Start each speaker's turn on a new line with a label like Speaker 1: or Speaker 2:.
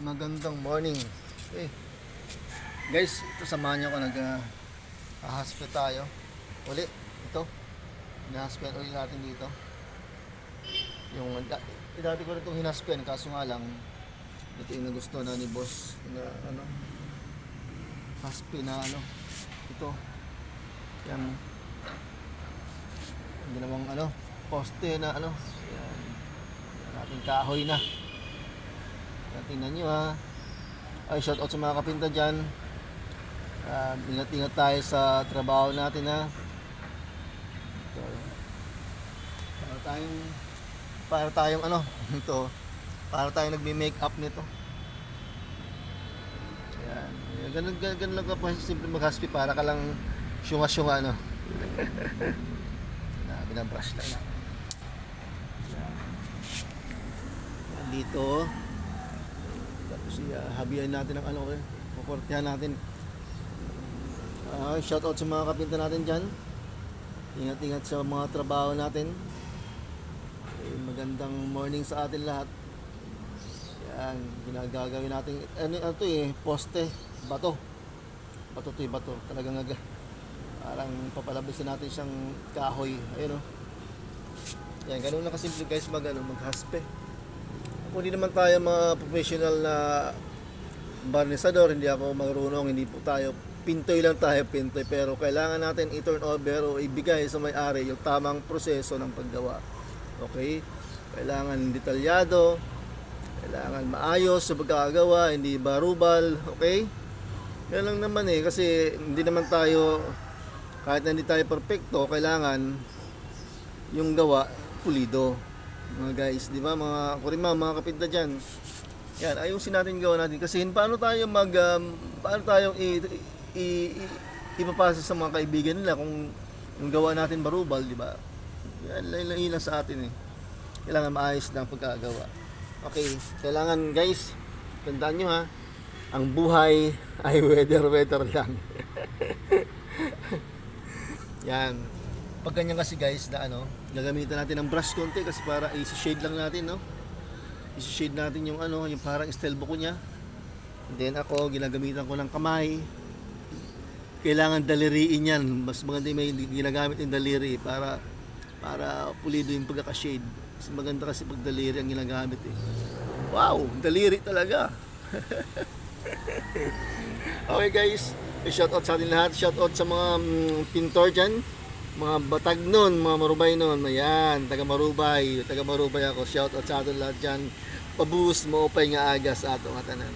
Speaker 1: Magandang morning. Eh, guys, ito samahan niyo ako haspe tayo. Uli, ito. Hinahaspen ulit natin dito. Dati ko rin itong hinaspen, kaso nga lang ito yung gusto na ni boss na haspe na ito. Yan. Hindi namang poste na yan. Ating kahoy na. Tingnan nyo ha. Ay, shout out sa mga kapinta dyan. Ingat-ingat tayo sa trabaho natin ha. Ito. Para tayong ito. Para tayong nagme-make up nito. Ayan. Ganun lang ka pa simple maghaspi para ka lang syunga-syunga binabrush lang na. Dito. Tapos habihan natin ng kukortehan natin. Shout out sa mga kapinta natin dyan. Ingat-ingat sa mga trabaho natin. Magandang morning sa atin lahat. Yan, ginagagawin natin. Poste, bato. Bato. Talagang parang papalabasin natin siyang kahoy. Ayun Yan, ganun lang kasimple guys maghaspe. Kung hindi naman tayo mga professional na barnisador, hindi ako marunong, hindi po tayo, pintoy lang tayo, pero kailangan natin i-turn over o ibigay sa may-ari yung tamang proseso ng paggawa. Okay? Kailangan detalyado, kailangan maayos sa pagkakagawa, hindi barubal, okay? Yan lang naman kasi hindi naman tayo, kahit na hindi tayo perfecto, kailangan yung gawa pulido. Mga guys, di ba mga kurima, mga kapinta dyan, yan, ayusin natin gawa natin kasi paano tayong ipapasa sa mga kaibigan nila kung yung gawa natin barubal, di ba? Yan lang sa atin kailangan maayos na ang pagkagawa. Okay, kailangan guys, tandaan nyo ha, ang buhay ay weather lang. Yan. Pag ganyan kasi guys na gagamitan natin ng brush konti kasi para i-shade lang natin, i-shade natin yung yung parang style buko niya. And then ako ginagamitan ko ng kamay. Kailangan daliriin yan. Mas maganda may ginagamit yung daliri para pulido yung pagkaka-shade. Mas maganda kasi pag daliri ang ginagamit Wow, daliri talaga. Okay guys, shout out sa atin lahat. Shout out sa mga pintor dyan, mga batag nun, mga marubay nun. Ayan, taga marubay ako. Shout out sa atin lahat dyan. Pabuhos mo upay nga aga sa atong atanan.